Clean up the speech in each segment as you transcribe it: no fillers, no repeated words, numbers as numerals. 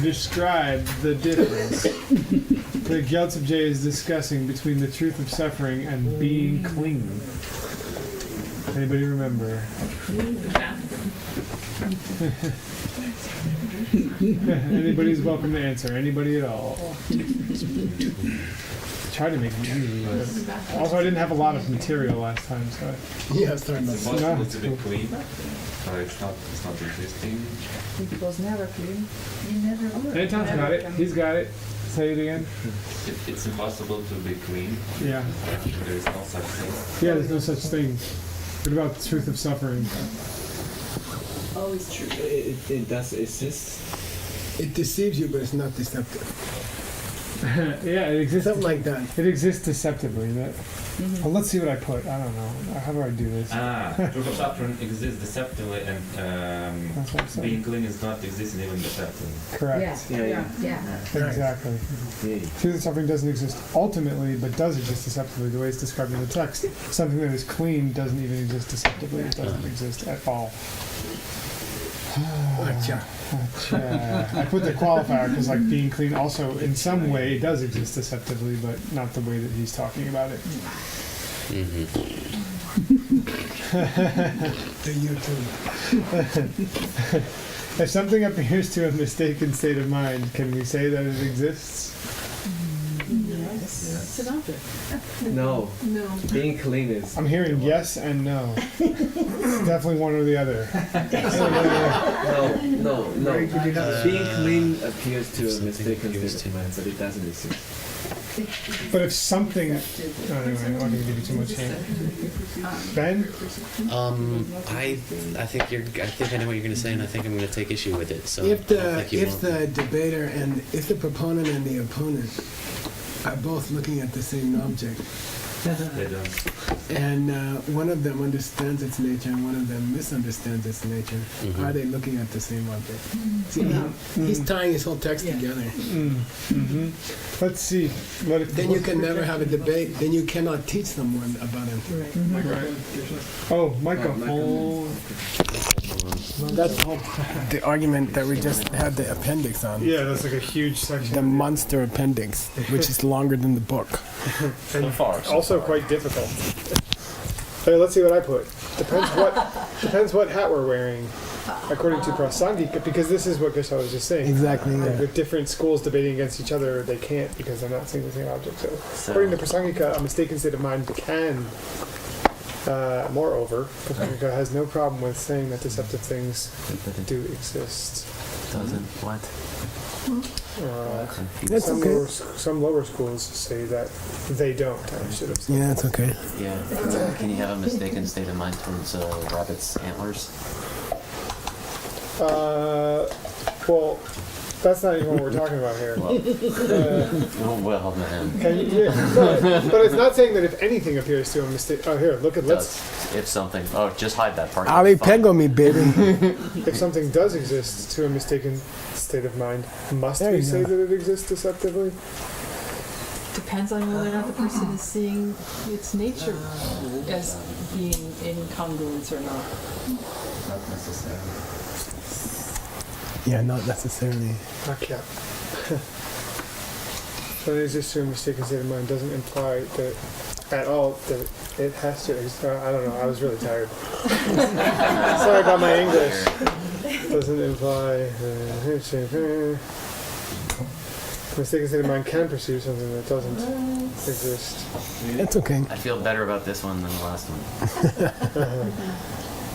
describe the difference that Gyaltsab J is discussing between the truth of suffering and being clean? Anybody remember? Anybody's welcome to answer. Anybody at all. Try to make it easy. Also, I didn't have a lot of material last time, so. Yeah, sorry about It's that. possible to be clean, but it's not existing. It was never clean. You never were. Anton's got it. He's got it. Say it again. It's impossible to be clean. Yeah. There is no such thing. Yeah, there's no such thing. What about the truth of suffering? Always true. It does exist. It deceives you, but it's not deceptive. Yeah, it exists. Something like that. It exists deceptively. Well, let's see what I put. I don't know. How do I do this? Truth of suffering exists deceptively, and That's what I'm saying. being clean is not existing even deceptively. Correct. Yeah. Exactly. Truth of suffering doesn't exist ultimately, but does exist deceptively, the way it's described in the text. Something that is clean doesn't even exist deceptively. It doesn't exist at all. Gotcha. I put the qualifier because, like, being clean also in some way does exist deceptively, but not the way that he's talking about it. The YouTube. If something appears to a mistaken state of mind, can we say that it exists? Yes. It's an object. No. No. Being clean is. I'm hearing yes and no. It's definitely one or the other. No. Being clean appears to a mistaken state of mind, but it doesn't exist. But if something... anyway, I'm not going to give you too much hint. Ben? I think I know what you're going to say, and I think I'm going to take issue with it. So If I don't think you won't. the debater and if the proponent and the opponent are both looking at the same object, They don't. and one of them understands its nature and one of them misunderstands its nature, are they looking at the same object? See, he's tying his whole text together. Let's see. Then you can never have a debate. Then you cannot teach someone about it. Oh, microphone. That's the argument that we just had the appendix on. Yeah, that's like a huge section. The monster appendix, which is longer than the book. And also quite difficult. Hey, let's see what I put. Depends what hat we're wearing, according to Prasangika, because this is what Goswami was just saying. Exactly. Yeah. With different schools debating against each other, they can't because they're not seeing the same object. So, according to Prasangika, a mistaken state of mind can. Moreover, Prasangika has no problem with saying that deceptive things do exist. Doesn't what? That's okay. Some lower schools say that they don't. I should have said. Yeah, that's okay. Yeah. Can you have a mistaken state of mind towards rabbit's antlers? Well, that's not even what we're talking about here. Well, man. But it's not saying that if anything appears to a mistake. Oh, here, look at let's. If something. Oh, just hide that part. Ali Pego me, baby. If something does exist to a mistaken state of mind, must There we you say go. that it exists deceptively? Depends on whether or not the person is seeing its nature as being in congruence or not. Not necessarily. Yeah, not necessarily. Not yet. But it exists to a mistaken state of mind doesn't imply that at all that it has to exist. I don't know. I was really tired. Sorry about my English. Doesn't imply mistaken state of mind can perceive something that doesn't exist. That's okay. I feel better about this one than the last one.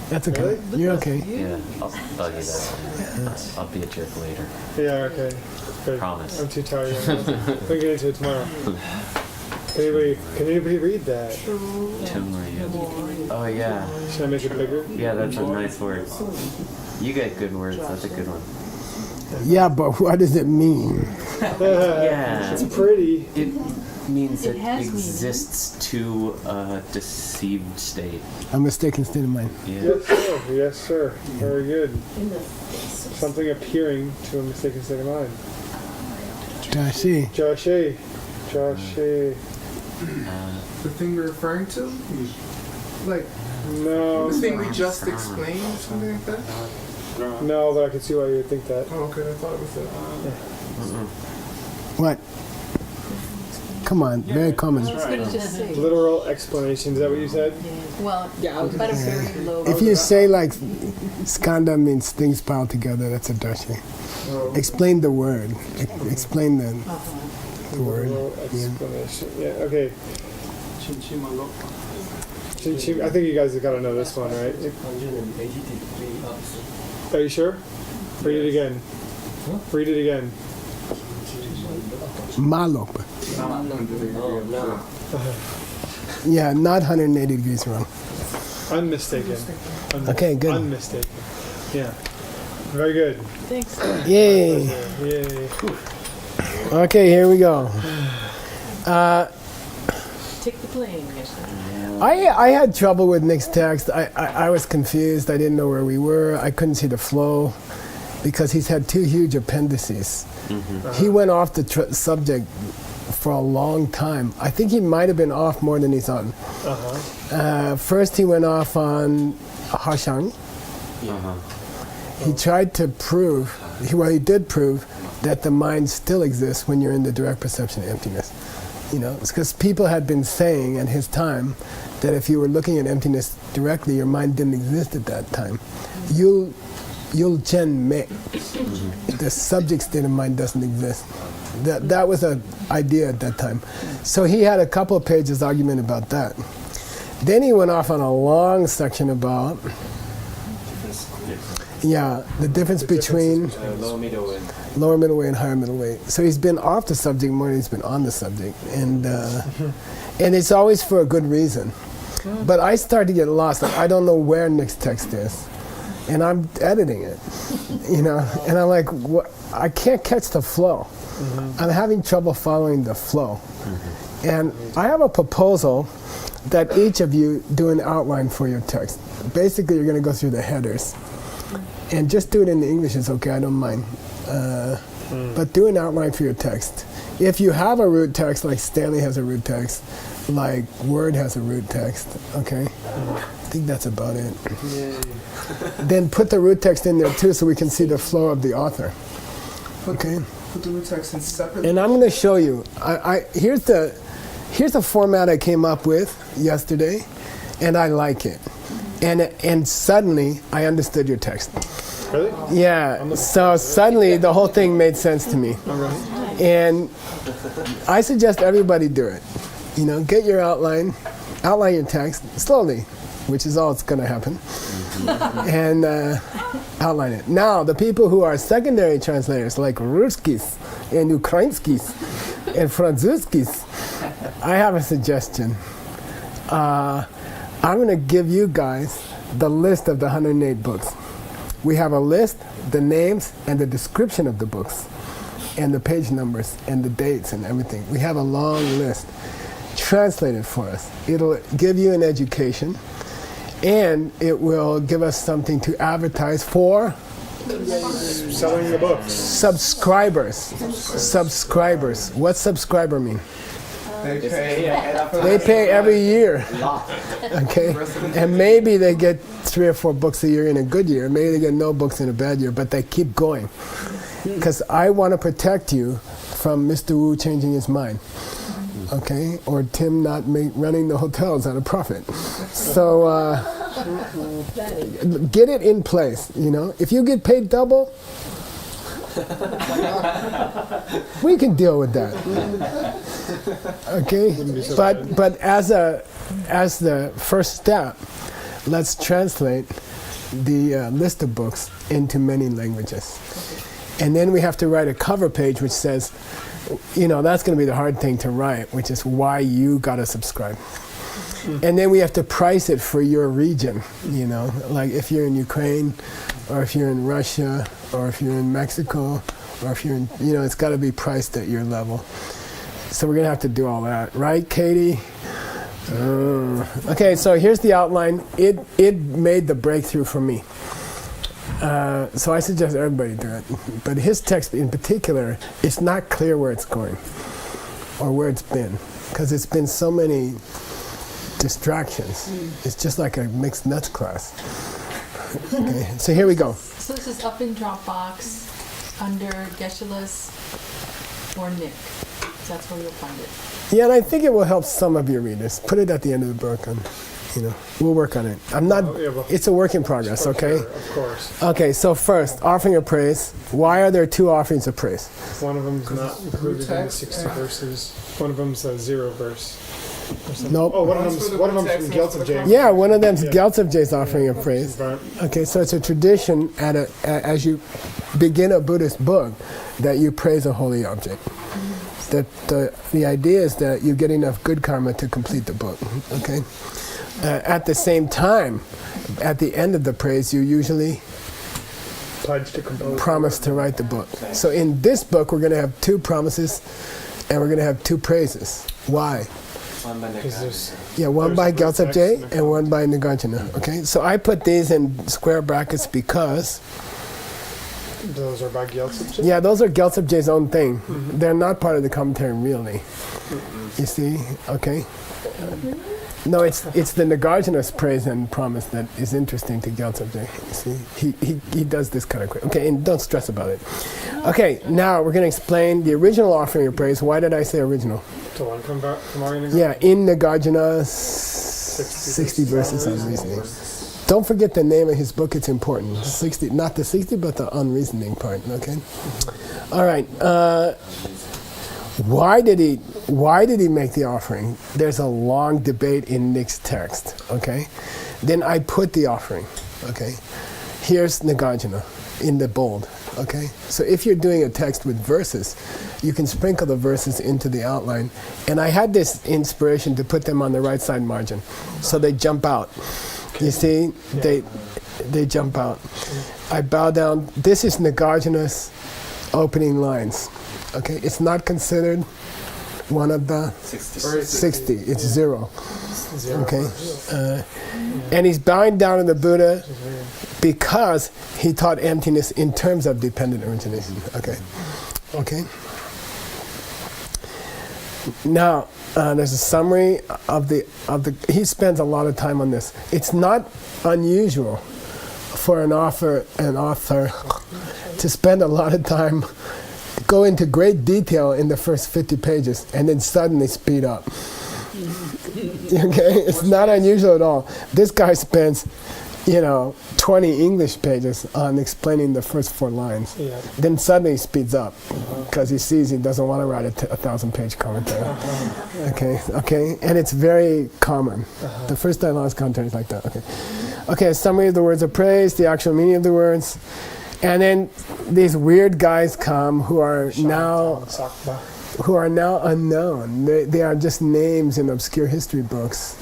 That's okay. Really? You're okay. Yeah, I'll bug you that one. I'll be a jerk later. Yeah, okay. Good. Promise. I'm too tired. We'll get into it tomorrow. Can anybody read that? Oh, yeah. Should I make it bigger? Yeah, that's a nice word. You get good words. That's a good one. Yeah, but what does it mean? Yeah. It's pretty. It means It it has exists to a deceived state. A mistaken state of mind. Yeah. Yes, sir. Yes, sir. Very good. Something appearing to a mistaken state of mind. Joshi. Joshi. Joshi. The thing we're referring to? Like, No. the thing we just explained, something like that? No, but I can see why you would think that. Oh, okay. I thought it was the. What? Come on, very common. I was going to just say. Literal explanation. Is that what you said? Well, Yeah, I was but a gonna say. very low. If you say like skanda means things piled together, that's a dashi. Oh. Explain the word. Explain the word. Literal explanation. Yeah. Okay. I think you guys have got to know this one, right? 180 degree opposite. Are you sure? Read it again. Read it again. Malop. Oh, no. Yeah, not 180 degrees wrong. Unmistaken. Okay, good. Unmistaken. Yeah. Very good. Thanks. Yay. Yay. Okay, here we go. Take the plane. I had trouble with Nick's text. I was confused. I didn't know where we were. I couldn't see the flow because he's had two huge appendices. He went off the subject for a long time. I think he might have been off more than he thought. First, he went off on Hashang. He tried to prove, he did prove that the mind still exists when you're in the direct perception of emptiness. You know, it's because people had been saying at his time that if you were looking at emptiness directly, your mind didn't exist at that time. Yul Chen Me, the subject state of mind doesn't exist. That was an idea at that time. So he had a couple of pages argument about that. Then he went off on a long section about the difference between Lower middle way. lower middle way and higher middle way. So he's been off the subject more than he's been on the subject, and it's always for a good reason. But I start to get lost. Like, I don't know where Nick's text is, and I'm editing it, you know. And I'm like, what? I can't catch the flow. I'm having trouble following the flow. And I have a proposal that each of you do an outline for your text. Basically, you're going to go through the headers. And just do it in the English is okay, I don't mind. But do an outline for your text. If you have a root text, like Stanley has a root text, like Word has a root text, okay? I think that's about it. Then put the root text in there too so we can see the flow of the author, okay? Put the root text in separate. And I'm going to show you. Here's the format I came up with yesterday, and I like it. And suddenly, I understood your text. Really? Yeah, so suddenly the whole thing made sense to me. And I suggest everybody do it. You know, get your outline your text slowly, which is all that's going to happen, and outline it. Now, the people who are secondary translators, like Ruskis and Ukrainskis and Franzuskis, I have a suggestion. I'm going to give you guys the list of the 108 books. We have a list, the names, and the description of the books, and the page numbers, and the dates, and everything. We have a long list. Translate it for us. It'll give you an education, and it will give us something to advertise for Selling the books. subscribers. Subscribers. What's subscriber mean? They pay every year. Okay? And maybe they get 3 or 4 books a year in a good year. Maybe they get no books in a bad year, but they keep going. Because I want to protect you from Mr. Wu changing his mind. Okay? Or Tim not running the hotels at a profit. So get it in place, you know? If you get paid double, we can deal with that. Okay? But as the first step, let's translate the list of books into many languages. And then we have to write a cover page which says, you know, that's going to be the hard thing to write, which is why you got to subscribe. And then we have to price it for your region, you know, like if you're in Ukraine, or if you're in Russia, or if you're in Mexico, or if you're in, you know, it's got to be priced at your level. So we're going to have to do all that, right, Katie? Okay, so here's the outline. It made the breakthrough for me. So I suggest everybody do it. But his text in particular, it's not clear where it's going or where it's been, because it's been so many distractions. It's just like a mixed nuts class. Okay, so here we go. So this is up in Dropbox under Geshe-las or Nick. So that's where you'll find it. Yeah, and I think it will help some of your readers. Put it at the end of the book, and we'll work on it. I'm not. It's a work in progress. Okay. Sure, of course. Okay. So first, offering of praise. Why are there two offerings of praise? One of them's not included in the 60 verses. One of them's a 0 verse. Or something. Nope. Oh, one of them's from Guilt of James. Yeah, one of them's Yeah. Gyaltsabje's offering of praise. But Okay, so it's a tradition as you begin a Buddhist book that you praise a holy object. That the idea is that you get enough good karma to complete the book. Okay. At the same time, at the end of the praise, you usually pledge to compose. promise to write the book. So in this book, we're going to have two promises, and we're going to have two praises. Why? Because there's Yeah, one by Gyaltsabje and one by Nagarjuna. Okay, so I put these in square brackets because those are by Gyaltsabje. yeah, those are Gyaltsabje's own thing. They're not part of the commentary, really. You see? Okay. No, it's the Nagarjuna's praise and promise that is interesting to Gyaltsabje. You see, he does this kind of quick. Okay, and don't stress about it. Okay, now we're going to explain the original offering of praise. Why did I say original? The one from Ariana. Yeah, in Nagarjuna's 60 verses on reasoning. Don't forget the name of his book, it's important. 60, not the 60, but the unreasoning part, okay? All right. Why did he make the offering? There's a long debate in Nick's text, okay? Then I put the offering, okay? Here's Nagarjuna in the bold, okay? So if you're doing a text with verses, you can sprinkle the verses into the outline. And I had this inspiration to put them on the right side margin, so they jump out. You see, they jump out. I bow down. This is Nagarjuna's opening lines. Okay, it's not considered one of the 60. It's 0. Okay, and he's bowing down to the Buddha because he taught emptiness in terms of dependent origination. Okay. Now there's a summary of the. He spends a lot of time on this. It's not unusual for an author to spend a lot of time, go into great detail in the first 50 pages, and then suddenly speed up. Okay, it's not unusual at all. This guy spends, 20 English pages on explaining the first 4 lines. Yeah. Then suddenly he speeds up because he sees he doesn't want to write a 1,000-page commentary. Okay, and it's very common. The first dialogue's commentary is like that. Okay, a summary of the words of praise, the actual meaning of the words, and then these weird guys come who are now unknown. They are just names in obscure history books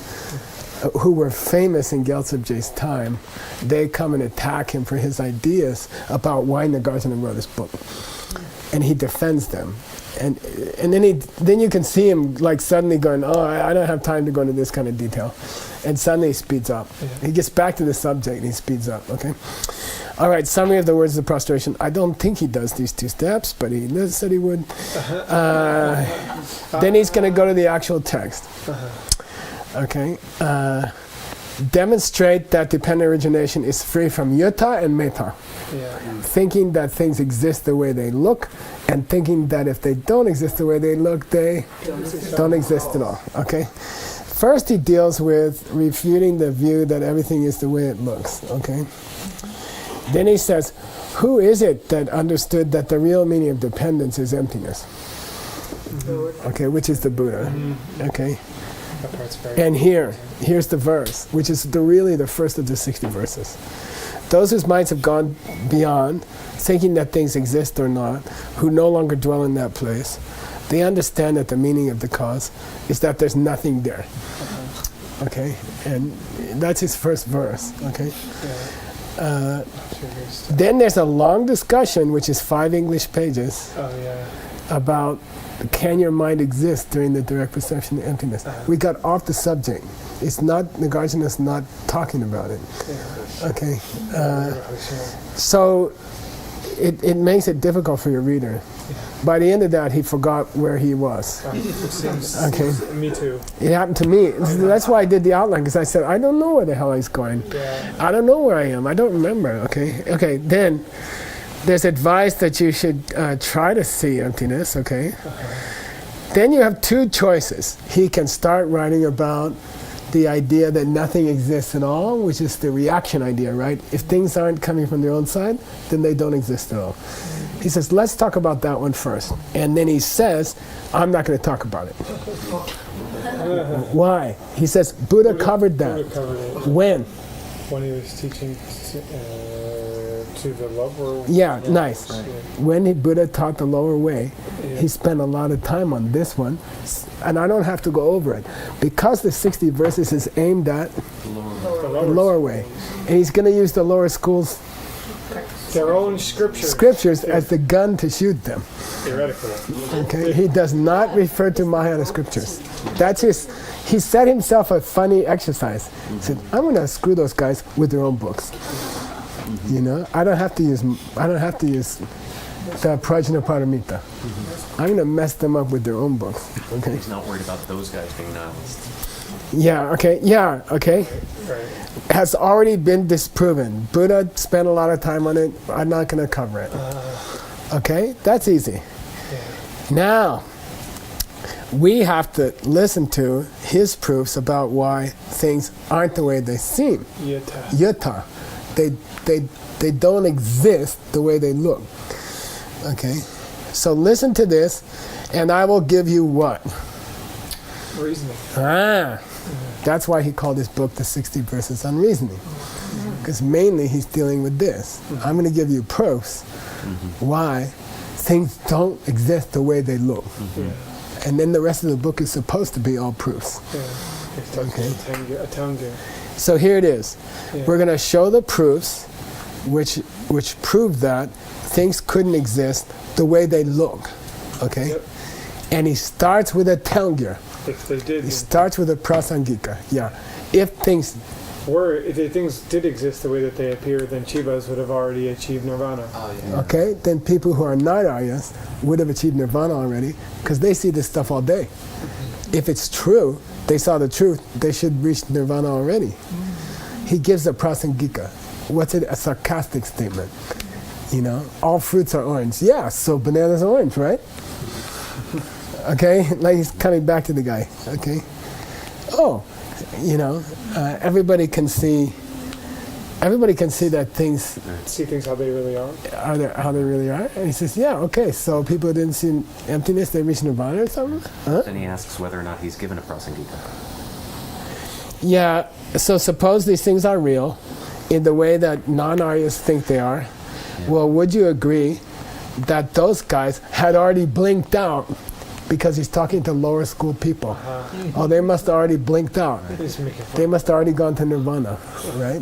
who were famous in Gyaltsabje's time. They come and attack him for his ideas about why Nagarjuna wrote this book, and he defends them. And then you can see him like suddenly going, I don't have time to go into this kind of detail, and suddenly he speeds up. He gets back to the subject and he speeds up. Okay. All right, summary of the words of prostration. I don't think he does these 2 steps, but he said he would. Then he's going to go to the actual text. Okay. Demonstrate that dependent origination is free from yuta and metta. Thinking that things exist the way they look, and thinking that if they don't exist the way they look, they don't exist at all. Okay. First, he deals with refuting the view that everything is the way it looks. Okay. Then he says, who is it that understood that the real meaning of dependence is emptiness? Okay, which is the Buddha. Okay. And here's the verse, which is really the first of the 60 verses. Those whose minds have gone beyond, thinking that things exist or not, who no longer dwell in that place, they understand that the meaning of the cause is that there's nothing there. Okay, and that's his first verse. Okay. Then there's a long discussion, which is 5 English pages, about can your mind exist during the direct perception of emptiness. We got off the subject. It's not, Nagarjuna's not talking about it. Okay. So it makes it difficult for your reader By the end of that, he forgot where he was. It seems, Okay. me too. It happened to me. That's why I did the outline, because I said, I don't know where the hell he's going. Yeah. I don't know where I am. I don't remember. Okay. Then there's advice that you should try to see emptiness. Okay. Then you have two choices. He can start writing about the idea that nothing exists at all, which is the reaction idea, right? If things aren't coming from their own side, then they don't exist at all. He says, let's talk about that one first. And then he says, I'm not going to talk about it. Why? He says, Buddha covered that. Buddha covered it When? when he was teaching to the lover. Yeah, nice. Yeah. When Buddha taught the lower way, Yeah. he spent a lot of time on this one. And I don't have to go over it. Because the 60 verses is aimed at The the lower way. And he's going to use the lower school's Their own scriptures as the gun to shoot them. theoretically. Okay, he does not refer to Mahayana scriptures. That's his. He set himself a funny exercise. He said, "I'm going to screw those guys with their own books." You know, I don't have to use the Prajnaparamita. I'm going to mess them up with their own books. Okay. He's not worried about those guys being nihilists. Yeah. Okay. Right. Has already been disproven. Buddha spent a lot of time on it. I'm not going to cover it. Okay, that's easy. Now, we have to listen to his proofs about why things aren't the way they seem. Yata. Yata. They don't exist the way they look. Okay? So listen to this, and I will give you what? Reasoning. That's why he called his book The 60 Verses on Reasoning. Because mainly he's dealing with this. I'm going to give you proofs why things don't exist the way they look. And then the rest of the book is supposed to be all proofs. Yeah. Okay. A Tanga. So here it is. Yeah. We're going to show the proofs which prove that things couldn't exist the way they look. Okay? Yep. And he starts with a Tangya. If they did, He starts with a Prasangika. Yeah. If things if the things did exist the way that they appear, then Chivas would have already achieved nirvana. okay, then people who are not Aryas would have achieved nirvana already because they see this stuff all day. If it's true, they saw the truth, they should reach nirvana already. He gives a prasangika. What's it? A sarcastic statement. You know, all fruits are orange. Yeah, so bananas are orange, right? Okay, like he's coming back to the guy. Okay. Oh, you know, everybody can see that things See things how they really are. how they really are. And he says, yeah, okay, so people didn't see emptiness, they reached nirvana or something? Huh? Then he asks whether or not he's given a prasangika. Yeah, so suppose these things are real in the way that non-Aryas think they are. Well, would you agree that those guys had already blinked out because he's talking to lower school people? Oh, they must have already blinked out. He's making fun. They must have already gone to nirvana, right?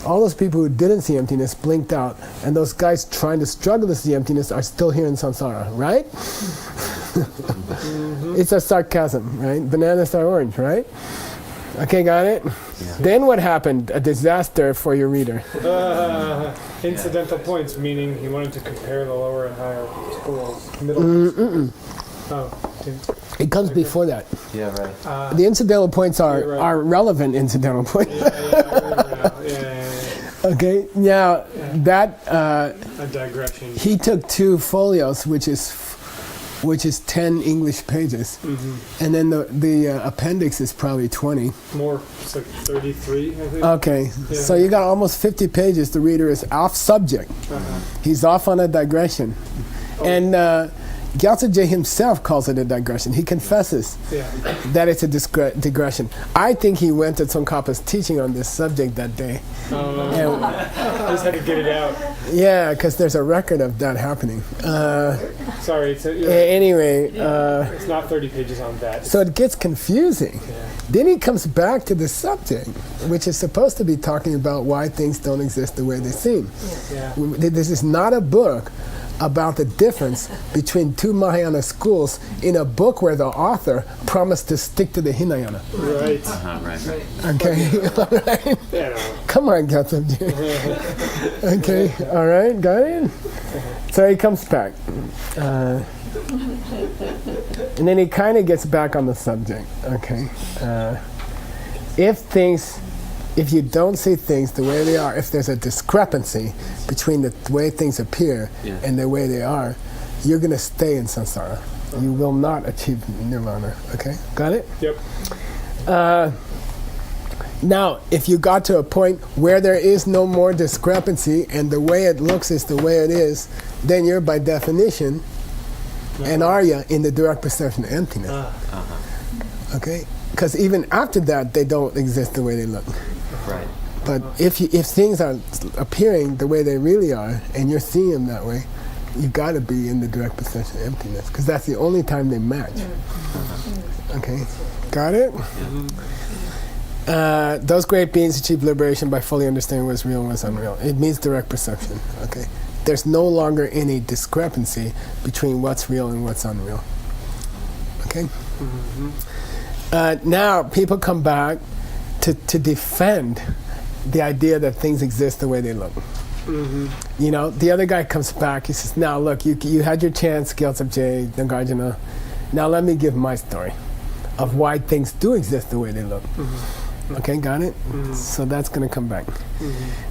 All those people who didn't see emptiness blinked out, and those guys trying to struggle to see emptiness are still here in samsara, right? It's a sarcasm, right? Bananas are orange, right? Okay, got it? Yeah. Then what happened? A disaster for your reader. Incidental points, meaning he wanted to compare the lower and higher schools. Middle. Oh, It comes before that. Yeah, right. The incidental points You're right. are relevant incidental points. yeah. Okay, now that A digression. he took 2 folios, which is 10 English pages, and then the appendix is probably 20. More, it's like 33, I think. Okay, Yeah. so you got almost 50 pages. The reader is off subject. He's off on a digression, and Gyaltsen Je himself calls it a digression. He confesses Yeah. that it's a digression. I think he went to Tsongkhapa's teaching on this subject that day. And, I just had to get it out. yeah, because there's a record of that happening. Sorry, it's, Anyway, it's not 30 pages on that. so it gets confusing. Then he comes back to the subject, which is supposed to be talking about why things don't exist the way they seem. Yeah. This is not a book about the difference between 2 Mahayana schools in a book where the author promised to stick to the Hinayana. Right. Right. Okay, all right. Yeah. Come on, Gyaltsen. Okay, all right, got it? So he comes back. And then he kind of gets back on the subject, okay? If you don't see things the way they are, if there's a discrepancy between the way things appear and the way they are, you're going to stay in samsara. You will not achieve nirvana, okay? Got it? Yep. Now, if you got to a point where there is no more discrepancy and the way it looks is the way it is, then you're by definition an Arya in the direct perception of emptiness. Okay? Because even after that, they don't exist the way they look. Right. But if things are appearing the way they really are and you're seeing them that way, you got to be in the direct perception of emptiness because that's the only time they match. Okay? Got it? Those great beings achieve liberation by fully understanding what's real and what's unreal. It means direct perception. Okay, there's no longer any discrepancy between what's real and what's unreal. Okay. Now people come back to defend the idea that things exist the way they look. You know, the other guy comes back. He says, "Now look, you had your chance, Gyaltsab J, Nagarjuna. Now let me give my story of why things do exist the way they look." Okay, got it? So that's going to come back.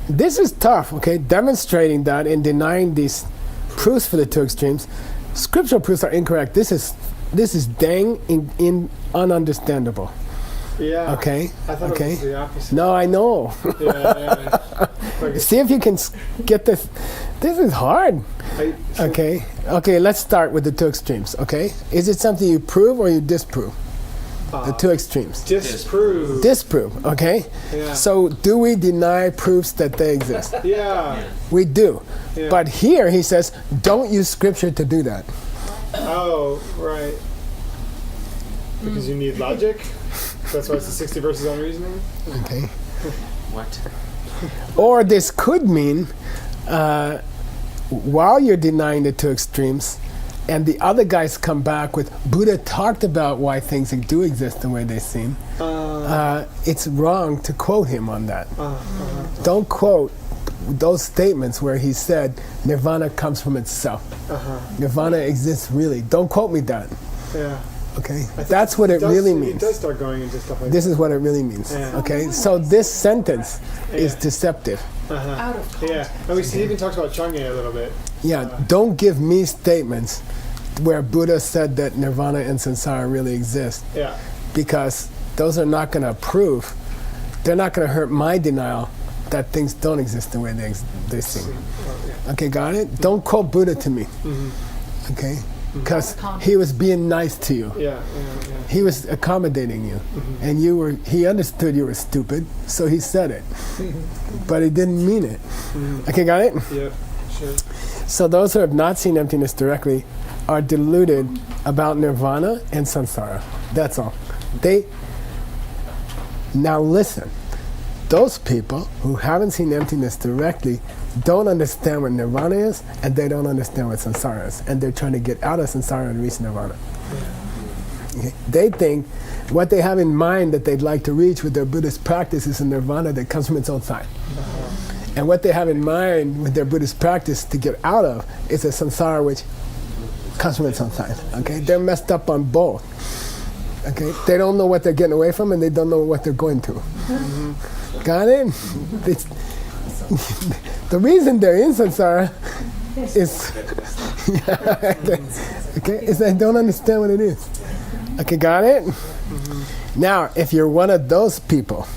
This is tough, okay? Demonstrating that and denying these proofs for the two extremes. Scriptural proofs are incorrect. This is dang in ununderstandable. Yeah. Okay? I thought it was the opposite. No, I know. Yeah. See if you can get this. This is hard. Okay, let's start with the two extremes, okay? Is it something you prove or you disprove? The two extremes. Disprove. Disprove, okay? Yeah. So do we deny proofs that they exist? Yeah. We do. Yeah. But here he says, don't use scripture to do that. Oh, right. Because you need logic? That's why it's the 60 verses on reasoning? Okay. What? Or this could mean, while you're denying the two extremes, and the other guys come back with, Buddha talked about why things do exist the way they seem, it's wrong to quote him on that. Don't quote those statements where he said, nirvana comes from itself. Nirvana exists really. Don't quote me that. Yeah. Okay? That's what it really means. It does start going into stuff like This is what it really means. Yeah. Okay? So this sentence is deceptive. Out of context. Yeah. And he even talks about Chang'e a little bit. Yeah, don't give me statements where Buddha said that nirvana and samsara really exist. Yeah. Because those are not going to prove, they're not going to hurt my denial that things don't exist the way they seem. Okay, got it? Don't quote Buddha to me. Okay? Because he was being nice to you. Yeah. He was accommodating you. And he understood you were stupid, so he said it. But he didn't mean it. Okay, got it? Yeah, sure. So those who have not seen emptiness directly are deluded about nirvana and samsara. That's all. Now listen, those people who haven't seen emptiness directly don't understand what nirvana is, and they don't understand what samsara is, and they're trying to get out of samsara and reach nirvana. Okay? They think what they have in mind that they'd like to reach with their Buddhist practice is a nirvana that comes from its own side. And what they have in mind with their Buddhist practice to get out of is a samsara which comes from its own side. Okay, they're messed up on both. Okay, they don't know what they're getting away from, and they don't know what they're going to. Got it? The reason they're in samsara is is they don't understand what it is. Okay, got it? Now, if you're one of those people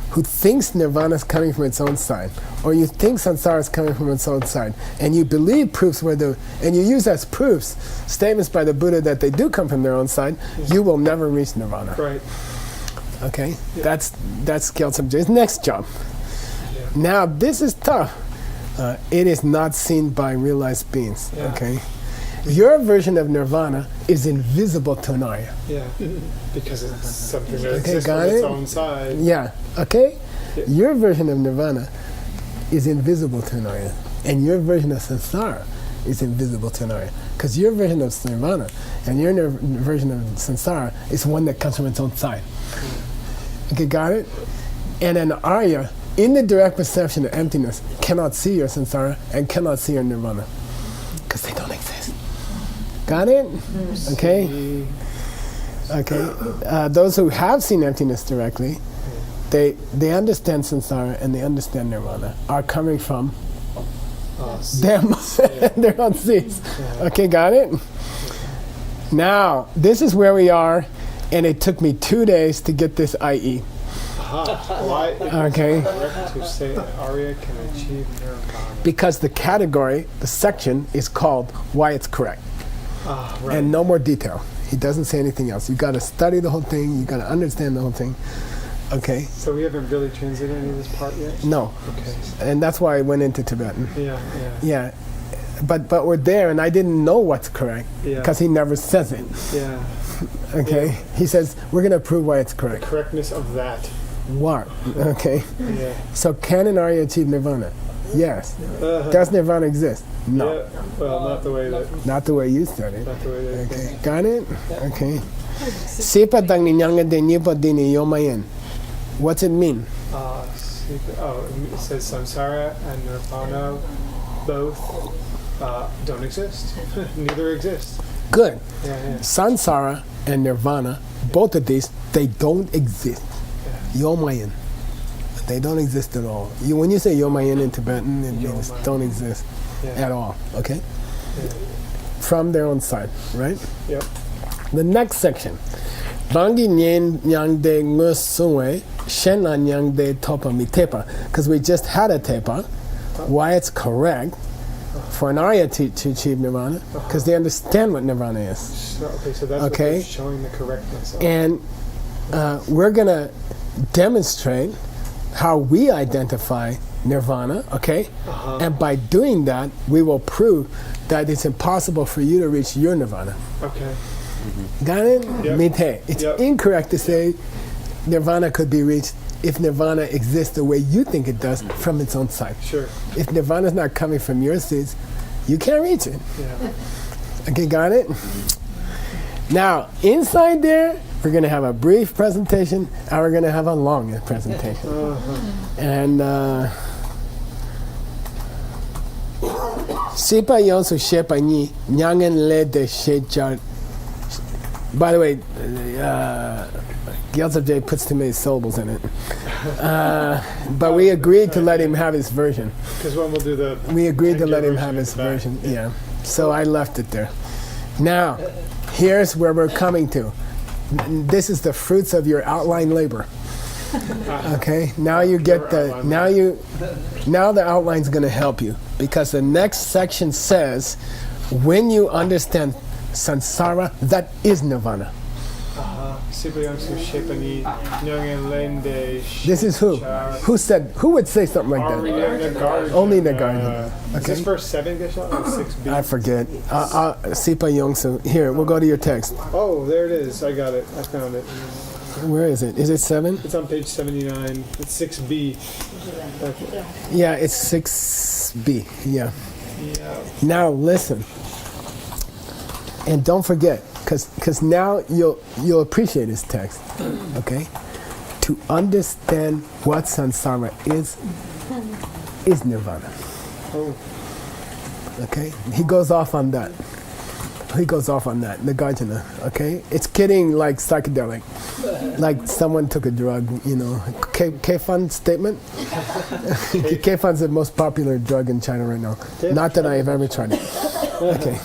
who thinks nirvana is coming from its own side, or you think samsara is coming from its own side, and you believe proofs and you use as proofs statements by the Buddha that they do come from their own side, you will never reach nirvana. Right. Okay, that's Gyaltsab J's next job. Now this is tough. It is not seen by realized beings. Okay, your version of nirvana is invisible to an Arya. Yeah. Because it's something that Okay, exists got on its it? own side. Yeah. Okay, Yeah. your version of nirvana is invisible to an Arya, and your version of samsara is invisible to an Arya. Because your version of nirvana and your version of samsara is one that comes from its own side. Okay, got it? And an Arya in the direct perception of emptiness, cannot see your samsara and cannot see your nirvana. Because they don't exist. Got it? Okay? Okay. Those who have seen emptiness directly, they understand samsara and they understand nirvana, are coming from them. They're on seats. Okay, got it? Now, this is where we are, and it took me 2 days to get this IE. Why? Okay. Correct to say Arya can achieve nirvana. Because the category, the section, is called Why It's Correct. Right. And no more detail. He doesn't say anything else. You got to study the whole thing. You got to understand the whole thing. Okay? So we haven't really translated any of this part yet? No. Okay. And that's why I went into Tibetan. Yeah. Yeah. But we're there, and I didn't know what's correct Yeah. because he never says it. Yeah. Okay? Yeah. He says, we're going to prove why it's correct. Correctness of that. What? Okay? Yeah. So can an Arya achieve nirvana? Yes. Does nirvana exist? No. Yeah. Well, not the way that. Not the way you studied. Not the way that. Okay. Got it? Okay. Sipa dang ni nyanga de nipa dini yomayen. What's it mean? It says samsara and nirvana both don't exist. Neither exist. Good. Yeah. Sansara and nirvana, both of these, they don't exist. Yomayen. They don't exist at all. When you say yomayen in Tibetan, it means don't exist at all. Okay? Yeah. From their own side, right? Yep. The next section. Rangi nyen nyang de ngus sungwe, shen na nyang de topa mi tepa. Because we just had a tepa. Why it's correct for an Arya to achieve nirvana, because they understand what nirvana is. So that's what Okay. they're showing the correctness of. And we're going to demonstrate how we identify nirvana, okay? And by doing that, we will prove that it's impossible for you to reach your nirvana. Okay. Got it? Yep. Mite. It's Yep. incorrect to say nirvana could be reached if nirvana exists the way you think it does from its own side. Sure. If nirvana is not coming from your seeds, you can't reach it. Yeah. Okay, got it? Now, inside there, we're going to have a brief presentation, and we're going to have a long presentation. And Sipa Yonsu Shepa Ni, Nyangen Le de Shejar. By the way, Gyaltsab J puts too many syllables in it. But we agreed to let him have his version. Because when we'll do the. We agreed to let him version have in his the back. version, yeah. So I left it there. Now, here's where we're coming to. This is the fruits of your outline labor. Okay, now you get the now the outline's going to help you, because the next section says when you understand samsara, that is nirvana. This is who? Who would say something like that? Only Nagarjuna. Is this verse 7, Geshe? Or 6b? I forget. Sipa Yongsu. Here, we'll go to your text. Oh, there it is. I got it. I found it. Where is it? Is it 7? It's on page 79. It's 6b. Okay. Yeah, it's 6b. Yeah. Yeah. Now listen, and don't forget, because now you'll appreciate this text. Okay, to understand what samsara is nirvana. Oh. Okay, he goes off on that. Nagarjuna. Okay, it's getting like psychedelic, like someone took a drug. You know, K-Fun statement. K-Fun's the most popular drug in China right now. Not that I have ever tried it. Okay.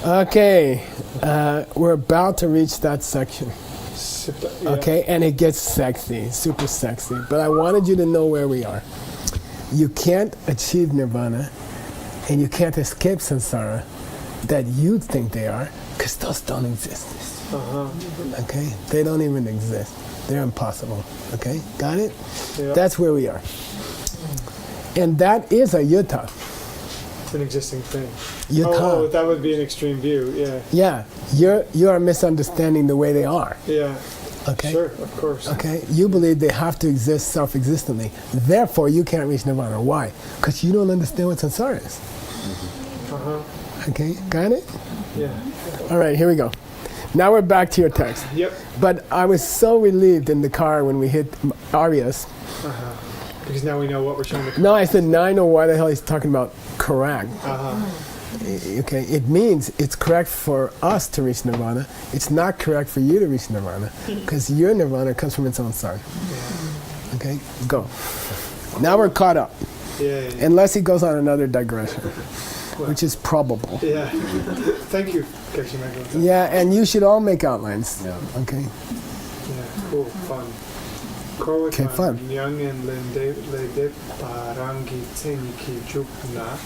Okay. We're about to reach that section. Okay, and it gets sexy, super sexy. But I wanted you to know where we are. You can't achieve nirvana, and you can't escape samsara that you think they are, because those don't exist. Okay? They don't even exist. They're impossible. Okay? Got it? Yeah. That's where we are. And that is a yuta. It's an existing thing. Yuta. Oh, that would be an extreme view. Yeah. Yeah. You are misunderstanding the way they are. Yeah. Okay? Sure, of course. Okay? You believe they have to exist self-existently. Therefore, you can't reach nirvana. Why? Because you don't understand what samsara is. Okay? Got it? Yeah. All right, here we go. Now we're back to your text. Yep. But I was so relieved in the car when we hit Arias. Because now we know what we're trying to. No, I said, now I know why the hell he's talking about correct. Okay, it means it's correct for us to reach nirvana. It's not correct for you to reach nirvana, because your nirvana comes from its own side. Okay, go. Now we're caught up, Yeah. unless he goes on another digression, which is probable. Yeah. Thank you, Keshimago. Yeah, and you should all make outlines. Yeah. Okay. Yeah. Cool. Fun. Okay, fun. Young and Linde Parangi Tseniki Jupna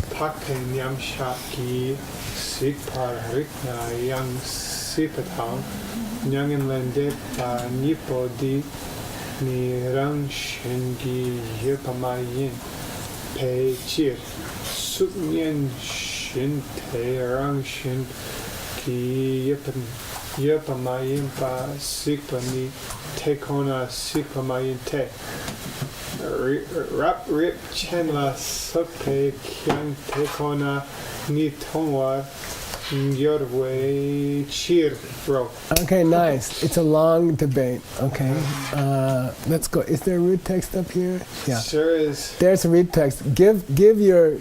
Pakpe Nyam Shaki Sikpar Rikna Young Sipatang Young and Linde Nipo Di Nirang Shengi Yupamayin Pe Chir Suknyan Shin Te Rang Shin Ki Yupamayin Pa Sikpani Tekona Sikpamayin Te Rap Rip Chenla Supe Kyang Tekona Nitonwa Yorwe Chir Bro. Okay, nice. It's a long debate. Okay. Let's go. Is there a root text up here? Yeah. Sure is. There's a root text. Give your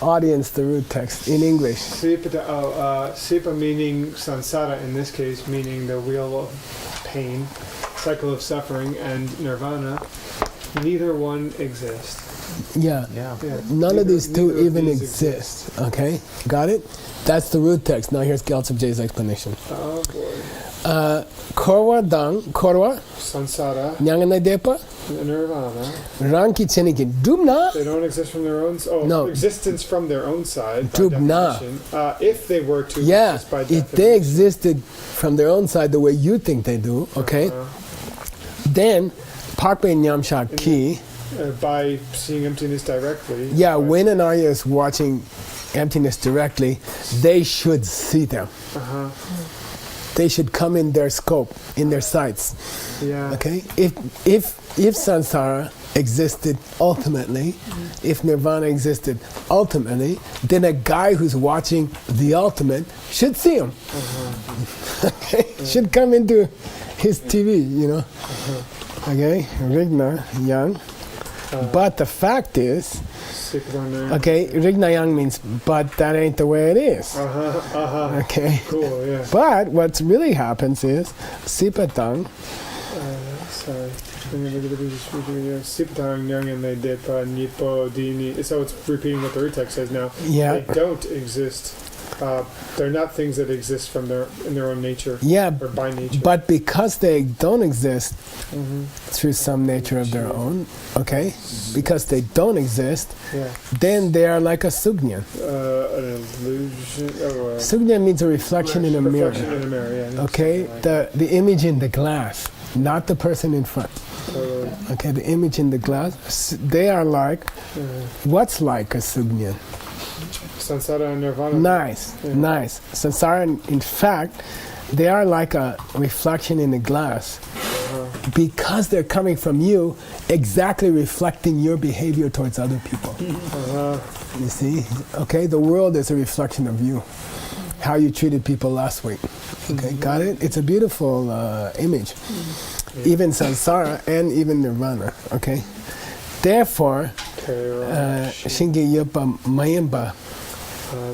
audience the root text in English. Sipa meaning samsara in this case, meaning the wheel of pain, cycle of suffering, and nirvana. Neither one exists. Yeah. Yeah. None of these two neither of even these exist. Okay. Got it? That's the root text. Now here's Gyaltsab J's explanation. Oh boy. Korwa dang, korwa, Samsara, nyangana depa, nirvana. ranki tseniki dubna, They don't exist from their own. No. Existence from their own side. By Dubna. definition. If they were to yeah, exist by if definition. they existed from their own side the way you think they do, okay, then Parkpe Nyamsha Ki, By seeing emptiness directly. yeah, by- when an Arya is watching emptiness directly, they should see them. They should come in their scope, in their sights. Yeah. Okay? If samsara existed ultimately, if nirvana existed ultimately, then a guy who's watching the ultimate should see him. Okay? Should come into his TV, you know. Okay? Rigna, young. But the fact is, okay, Rigna yang means, but that ain't the way it is. Okay? Cool, yeah. But what really happens is, Sipatang, Sorry. Sipatang Nyang and they dip Nipo Dini. So it's repeating what the root text says now. Yeah. They don't exist. They're not things that exist in their own nature. yeah, Or by nature. but because they don't exist through some nature of their own, okay, because they don't exist, Yeah. then they are like a sugnyan. An illusion. Sugnyan means a reflection in a mirror. Reflection in a mirror, yeah. Okay, the image in the glass, not the person in front. Totally. Okay, the image in the glass, they are like, what's like a sugnyan? Samsara and Nirvana. Nice, Yeah. nice. Samsara, in fact, they are like a reflection in the glass because they're coming from you, exactly reflecting your behavior towards other people. You see? Okay, the world is a reflection of you, how you treated people last week. Okay, got it? It's a beautiful image. Even samsara and even nirvana. Okay? Therefore, Shingi Yopa Mayimba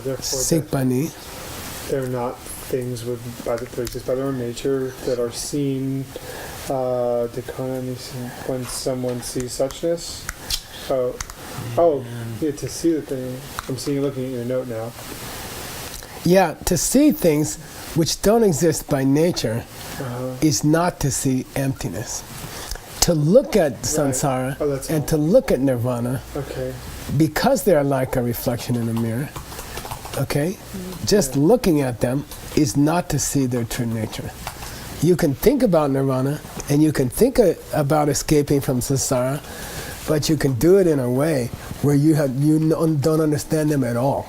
Therefore, Sikpani. they're not things that exist by their own nature that are seen. When someone sees suchness. Yeah, to see the thing. I'm looking at your note now. Yeah, to see things which don't exist by nature is not to see emptiness. To look at samsara Oh, that's and all. to look at nirvana, Okay. because they are like a reflection in a mirror, okay, just looking at them is not to see their true nature. You can think about nirvana and you can think about escaping from samsara, but you can do it in a way where you don't understand them at all.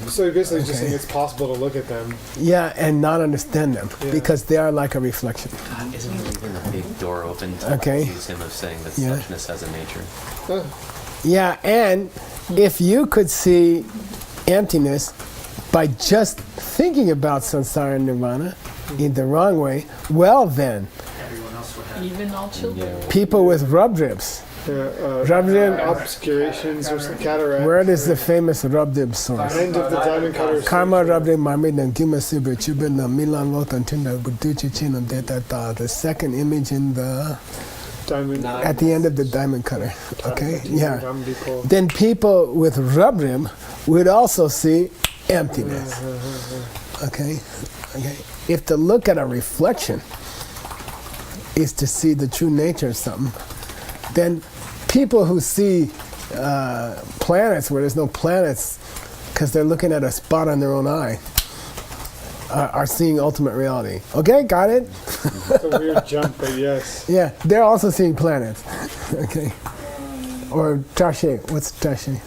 So you're basically just Okay. saying it's possible to look at them. Yeah, and not understand them Yeah. because they are like a reflection. Isn't there even a big door open to Okay. accuse him of saying that Yeah. suchness has a nature? Yeah, and if you could see emptiness by just thinking about samsara and nirvana in the wrong way, well then, Even all children. people with rub ribs. Rub rib, obscurations or some cataract. where is the famous rub rib source? End of the diamond cutter. Karma rub rib marmit and gima sibir chubin the milan lotan tunda guduchi chin and data. The second image in the Diamond. at the end of the diamond cutter. Okay, yeah. Ramdipol. Then people with rub rib would also see emptiness. Okay, okay. If to look at a reflection is to see the true nature of something, then people who see planets where there's no planets because they're looking at a spot on their own eye are seeing ultimate reality. Okay, got it? It's a weird jump, but yes. Yeah, they're also seeing planets. Okay. Or trashe. What's trashe?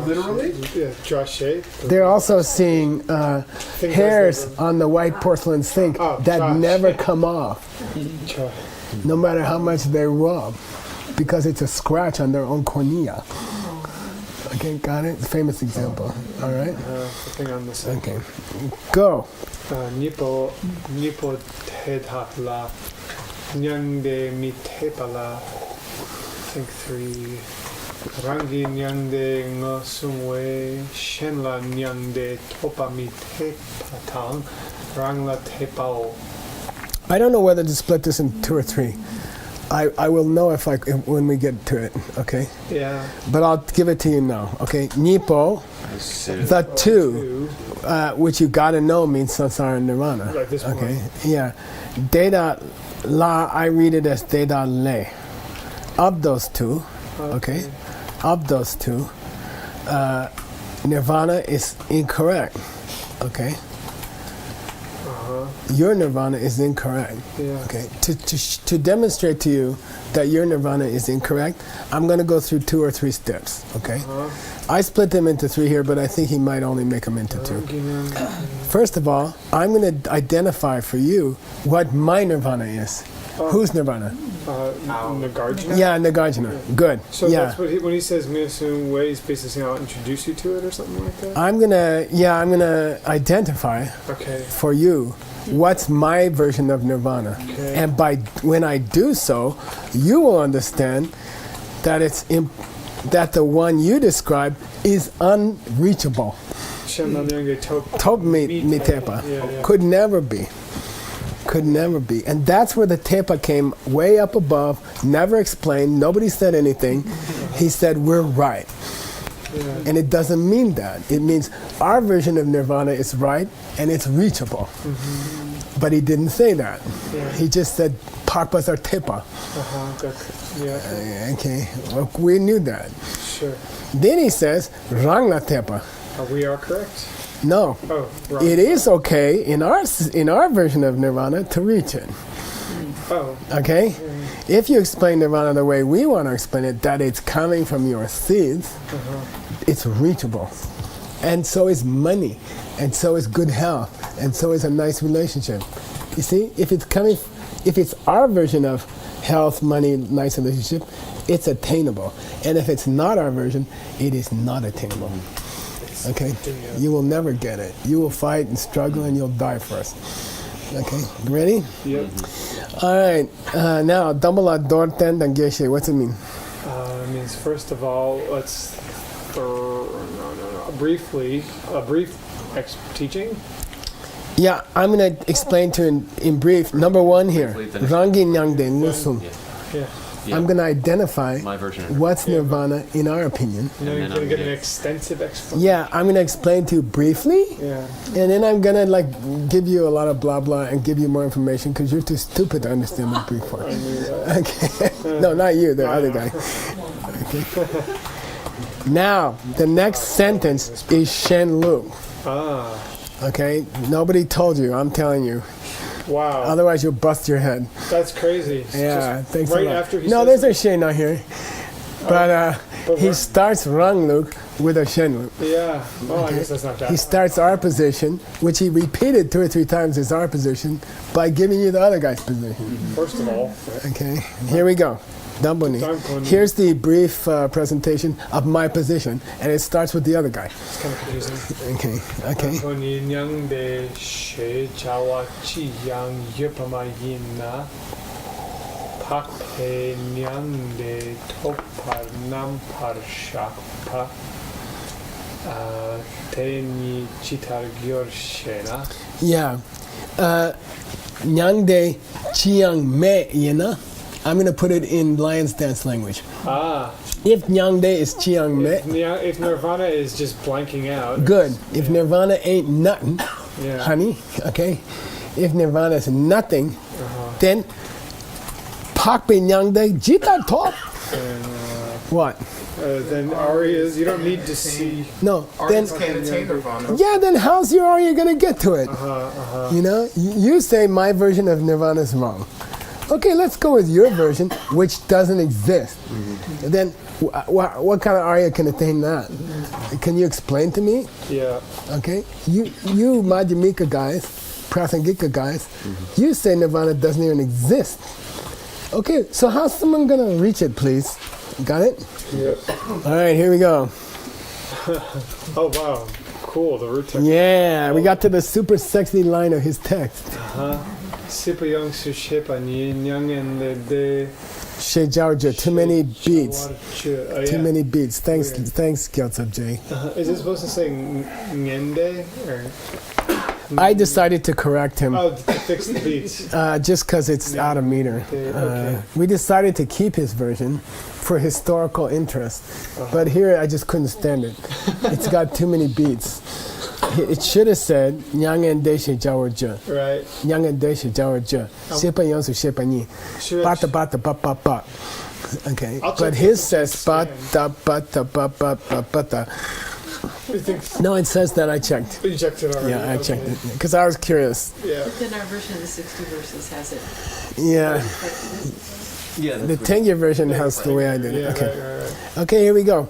Literally? Yeah, trashe. They're also seeing Things hairs like on the white porcelain sink Oh, that trash. never come off, Tra- no matter how much they rub, because it's a scratch on their own cornea. Okay, got it? Famous example. All right? the thing on the side. Okay. Go. Nipo tedhapla. Nyangde mi tepala. I think 3. Rangi nyangde ngosungwe. Shenla nyangde topa mi tepatang. Rangla tepao. I don't know whether to split this in 2 or 3. I will know if when we get to it, okay? Yeah. But I'll give it to you now, okay? Nipo, the 2, which you gotta know means samsara and nirvana. Like this Okay, one. yeah. Data la, I read it as data le. Of those 2, okay? Of those 2, nirvana is incorrect, okay? Your nirvana is incorrect. Yeah. Okay. To demonstrate to you that your nirvana is incorrect, I'm going to go through 2 or 3 steps. Okay. I split them into 3 here, but I think he might only make them into 2. First of all, I'm going to identify for you what my nirvana is. Whose nirvana? Nagarjuna? Yeah, Nagarjuna. Good. So yeah. that's what when he says Minasun Way, he's basically saying I'll introduce you to it or something like that? I'm gonna identify Okay. for you what's my version of nirvana. Okay. And when I do so, you will understand that that the one you describe is unreachable. Shenlanyange Top mitepa. Yeah. Could never be. Could never be. And that's where the tepa came way up above, never explained, nobody said anything. He said, we're right. Yeah. And it doesn't mean that. It means our version of nirvana is right and it's reachable. But he didn't say that. Yeah. He just said, Parpas are tepa. Yeah. Okay, well, we knew that. Sure. Then he says, Rangla tepa. We are correct? No. Oh, wrong. It is okay in our version of nirvana to reach it. Oh. Okay? If you explain nirvana the way we want to explain it, that it's coming from your seeds, it's reachable. And so is money, and so is good health, and so is a nice relationship. You see, if it's our version of health, money, nice relationship, it's attainable. And if it's not our version, it is not attainable. Okay? You will never get it. You will fight and struggle and you'll die first. Okay? Ready? Yep. All right. Now, Dambala Dorten dan Geshe, what's it mean? It means, first of all, let's brief teaching. Yeah, I'm going to explain to you in brief. Number 1 here. Rangi Nyangde Nusum. Yeah. I'm going to identify My version of what's nirvana in our opinion. Now you're going to get an extensive explanation. Yeah, I'm going to explain to you briefly. Yeah. And then I'm gonna give you a lot of blah blah and give you more information because you're too stupid to understand the brief part. Okay. No, not you, the other guy. Okay. Now, the next sentence is Shen Lu. Ah. Okay? Nobody told you, I'm telling you. Wow. Otherwise you'll bust your head. That's crazy. Yeah, Just thanks right a lot. after he no, says there's a Shen out here. But he what? starts Rang Luk with a Shen Luk. Yeah. Oh, I guess that's not that. He starts our position, which he repeated 2 or 3 times as our position, by giving you the other guy's position. First of all. Okay, here we go. Dambuni. Dambuni. Here's the brief presentation of my position, and it starts with the other guy. It's kind of confusing. Okay. Dambuni nyang de she jawa chi yang yupama yinna. Pak pe nyang de topar nam par shakpa. Teni chitar gyor shena. Yeah. Nyangde chiang me yena. I'm going to put it in Lion's Dance language. If Nyangde is chiang me, If nirvana is just blanking out. good. If nirvana ain't nothing, Yeah. honey, okay? If nirvana is nothing, then Pak Be Nyangde Jita Top. What? Then arias, you don't need to see. No, then Artists can't attain nirvana. yeah, then how's your Arya gonna get to it? You know, you say my version of Nirvana is wrong. Okay, let's go with your version, which doesn't exist. Then, what kind of Arya can attain that? Can you explain to me? Yeah. Okay, you Madhyamika guys, Prasangika guys, you say Nirvana doesn't even exist. Okay, so how's someone gonna reach it, please? Got it? Yeah. All right, here we go. Oh wow, cool. The root text. Yeah, we got to the super sexy line of his text. Sipa young su shepa ni nyang and de. Shejarja, too many beats. Too Too many beats. Thanks, Gyaltsab J. Is it supposed to say ngende or? I decided to correct him Oh, to fix the beats. just because it's out of meter. Okay. We decided to keep his version for historical interest, but here I just couldn't stand it. It's got too many beats. It should have said Nyang and Deshe Jawarja. Right. Nyang and Deshe Jawarja. Shepa Yonsu Shepa Ni. Should Bata bata ba ba ba. Okay. I'll But check his the says bata bata ba ba ba bata. You think No, it says that I checked. you checked it already? Yeah, I Okay. checked it because I was curious. Yeah. But then our version of the 60 verses has it. Yeah, Yeah, the 10-year version has the way I did it. Yeah. Okay, Right. okay, here we go.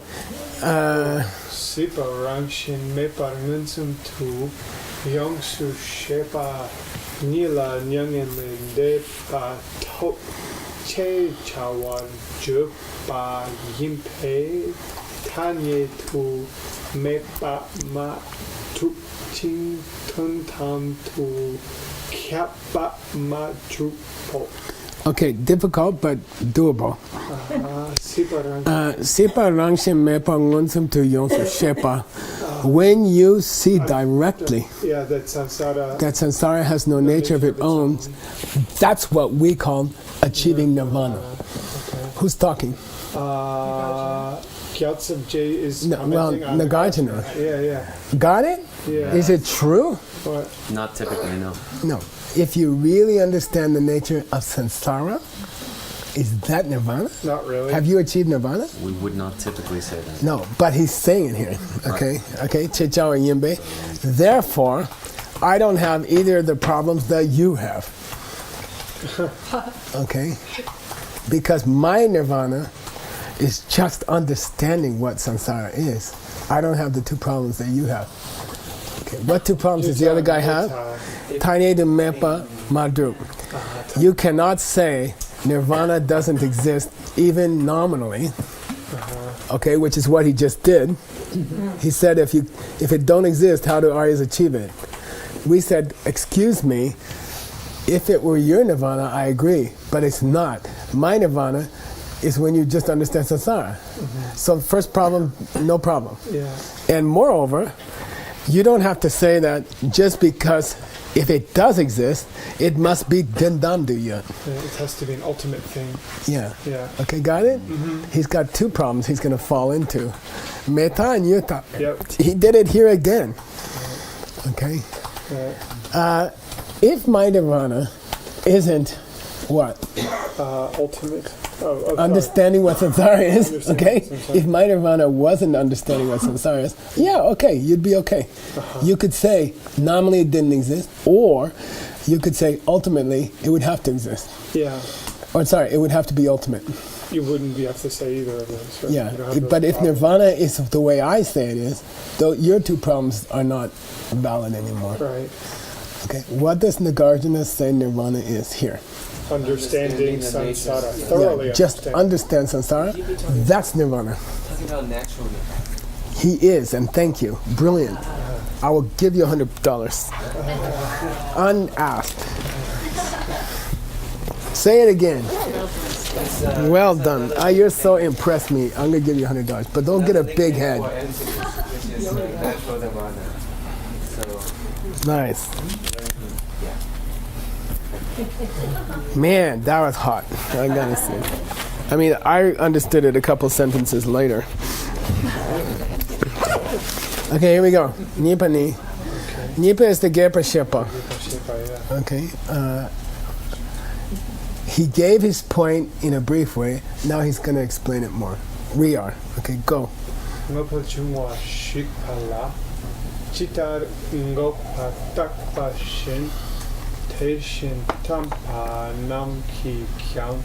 Sipa rangshin me parngunsum tu yongsu shepa nila nyangen de pa to che chawar ju pa yimpe tanye tu me pa ma tu ching tun tam tu kya pa ma tu po. Okay, difficult but doable. Sipa rangshin. Sipa rangshin mepa ngunsum tu yonsu shepa. When you see directly Yeah, that samsara. that samsara has no nature of its own, that's what we call achieving nirvana. Who's talking? Gyaltsab J is No, well, commenting on Nagarjuna. Yeah. Got it? Yeah. Is it true? What? Not typically, no. No. If you really understand the nature of samsara, is that nirvana? Not really. Have you achieved nirvana? We would not typically say that. No, but he's saying it here. Okay, Chichao and Yimbe. Therefore, I don't have either of the problems that you have. Okay? Because my nirvana is just understanding what samsara is. I don't have the two problems that you have. Okay, what two problems does the other guy have? Tanye de mepa madrup. You cannot say nirvana doesn't exist even nominally. Okay, which is what he just did. He said if it don't exist, how do Aryas achieve it? We said, excuse me, if it were your nirvana, I agree, but it's not. My nirvana is when you just understand samsara. So first problem, no problem. Yeah. And moreover, you don't have to say that just because if it does exist, it must be dendamduya. It has to be an ultimate thing. Yeah. Yeah. Okay, got it? He's got two problems he's going to fall into. Meta and yuta. Yep. He did it here again. Okay? If my nirvana isn't what? Ultimate. Understanding what samsara is, Understanding okay? what samsara. If my nirvana wasn't understanding what samsara is, yeah, okay, you'd be okay. You could say nominally it didn't exist, or you could say ultimately it would have to exist. Yeah. Or sorry, it would have to be ultimate. You wouldn't be able to say either of those. Right? Yeah, You don't have those but if problems. nirvana is the way I say it is, though your two problems are not valid anymore. Right. Okay, what does Nagarjuna say nirvana is here? understanding samsara, thoroughly Just understand. understand samsara. That's nirvana. Talking about naturalness. He is, and thank you. Brilliant. I will give you $100. Unasked. Say it again. Well done. You're so impressed me. I'm gonna give you $100, but don't get a big head. Which is natural nirvana. So Nice. Man, that was hot. I gotta say. I mean, I understood it a couple sentences later. Okay, here we go. Nipa ni. Nipa is the Gepa Shepa. Okay. He gave his point in a brief way. Now he's going to explain it more. We are. Okay, go. Ngopa chungwa shikpala, chitar ngopa takpa shin, teshin tampa nam ki kyang,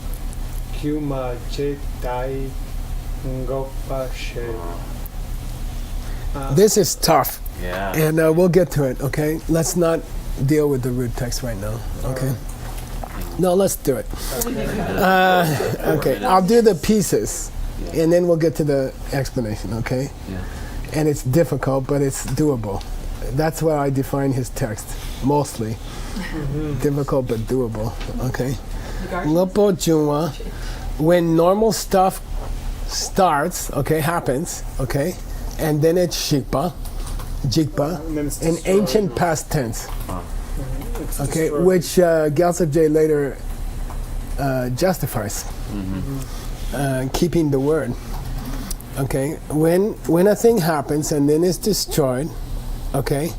kyuma jetai ngopa she. This is tough. Yeah. And we'll get to it, okay? Let's not deal with the root text right now, okay? No, let's do it. Okay, I'll do the pieces, and then we'll get to the explanation, okay? Yeah. And it's difficult, but it's doable. That's why I define his text, mostly. Difficult, but doable, okay? Lopo Junwa, when normal stuff starts, okay, happens, okay? And then it's jikpa, And then it's in destroyed. ancient past tense, It's okay, destroyed. which Gyaltsab J later justifies, keeping the word. Okay, when a thing happens and then it's destroyed, okay,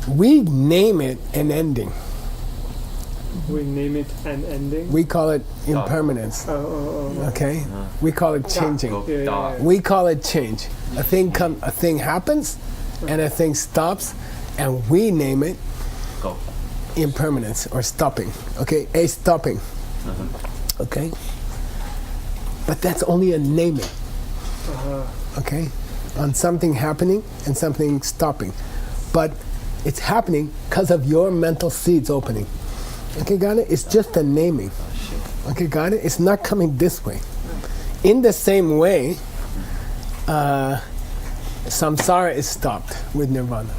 we name it an ending. We name it an ending. We call it impermanence. Oh. Okay, we call it changing. Yeah. We call it change. A thing happens, and a thing stops, and we name it Go. impermanence or stopping. Okay, a stopping. Okay, but that's only a naming. Okay, on something happening and something stopping, but it's happening because of your mental seeds opening. Okay, got it? It's just a naming. Okay, got it? It's not coming this way. In the same way, samsara is stopped with nirvana.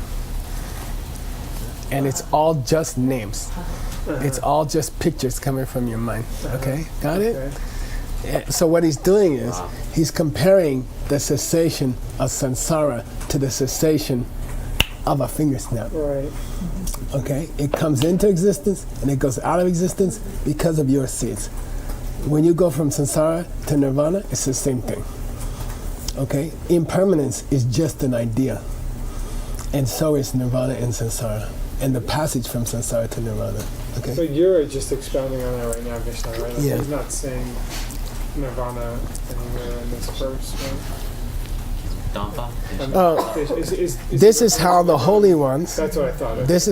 And it's all just names. It's all just pictures coming from your mind. Okay, got it? So what he's doing is he's comparing the cessation of samsara to the cessation of a finger snap. Right. Okay, it comes into existence and it goes out of existence because of your seeds. When you go from samsara to nirvana, it's the same thing. Okay, impermanence is just an idea, and so is nirvana and samsara, and the passage from samsara to nirvana. Okay. So you're just expounding on that right now, Vishnu, right? Like Yeah. He's not saying nirvana anywhere in this verse, right? Dampa. This is how the holy ones. That's what I thought. This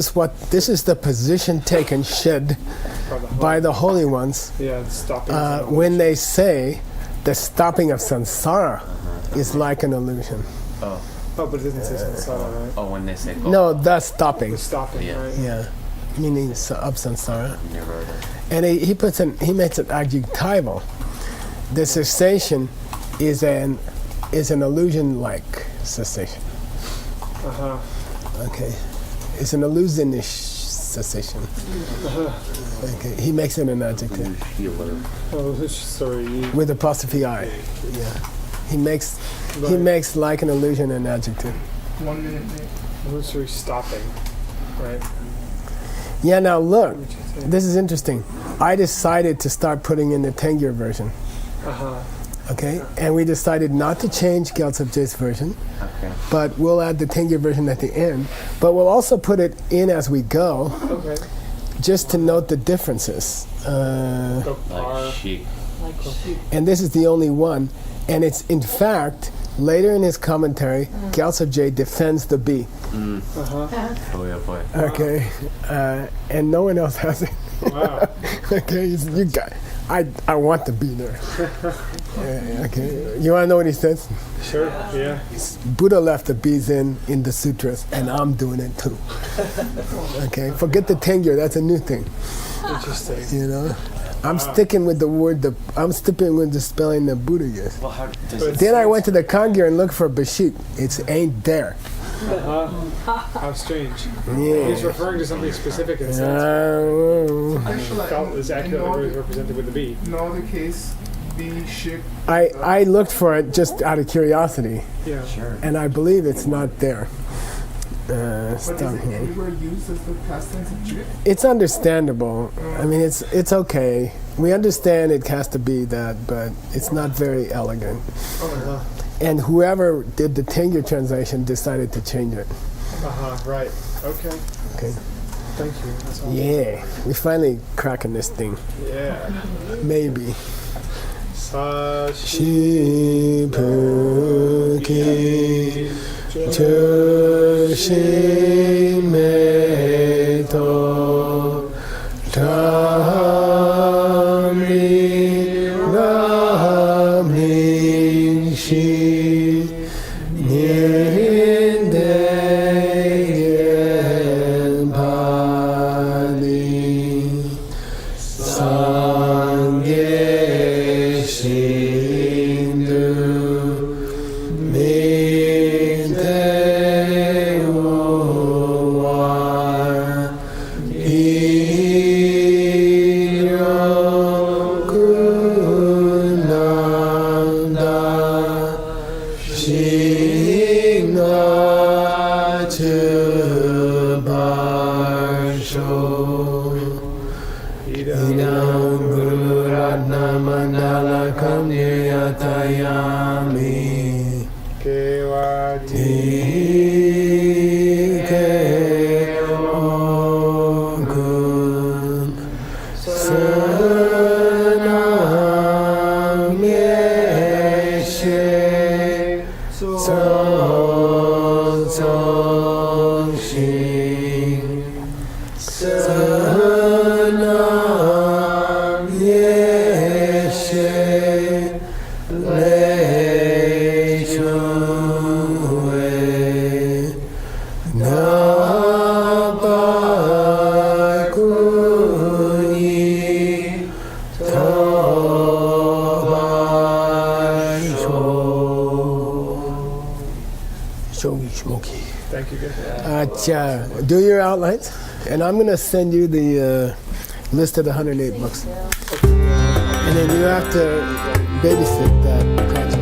is the position taken shed by the holy ones Yeah, stopping. when they say the stopping of samsara is like an illusion. Oh, but it doesn't say samsara, right? Oh, when they say go. No, the stopping. The stopping, Yeah. right? Yeah, meaning of samsara. Never heard of. And he makes it adjectival. The cessation is an illusion-like cessation. Okay, it's an illusionish cessation. Okay, he makes it an adjective Oh, sorry. with apostrophe I. Yeah, he makes like an illusion an adjective. 1 minute. Illusory stopping, right? Yeah. Now look, this is interesting. I decided to start putting in the Tengyur version. Okay, and we decided not to change Gyaltsab J's version, Okay. but we'll add the Tengyur version at the end. But we'll also put it in as we go, Okay. just to note the differences. Like chic. Like shoot. And this is the only one. And it's, in fact, later in his commentary, Gyaltsab J defends the B. Oh yeah, boy. Okay, and no one else has it. Wow. Okay, you got. I want to be there. Yeah, okay, you want to know what he says? Sure. Yeah. Buddha left the B's in the sutras, and I'm doing it too. Okay, forget the Tengyur. That's a new thing. Interesting. You know. I'm sticking with the word. I'm sticking with the spelling the Buddha used. Well, how does But it? Then I went to the Kangir and looked for Bashik. It ain't there. How strange. Yeah. He's referring to something specific in sense. Actually, Felt is accurately represented with the B. in other case, be shik. I looked for it just out of curiosity, Yeah. Sure. and I believe it's not there. But is Stop it here. anywhere used as the past tense of chik? It's understandable. I mean, it's okay. We understand it has to be that, but it's not very elegant. Uh-huh. And whoever did the Tengyur translation decided to change it. Right. Okay. Okay. Thank you. That's all. Yeah, we finally cracking this thing. Yeah. Maybe. Sashi. Shipuki Choshimeto Tamri Raming Shi Nyendeyen Pali Sangye Shindu Minte Uwar Kunanda Shina Chubarsho Idam Guru Ratna Mandala Kamniyatayami Kewati. Tike Ogun Sanam Yeshe Song Song Shin Sanam Yeshe Leichue Nabakuni Tabaisho Shogi Shmoki. Thank you. Good. Acha, do your outlines, and I'm gonna send you the list of the 108 books, and then you have to babysit that project.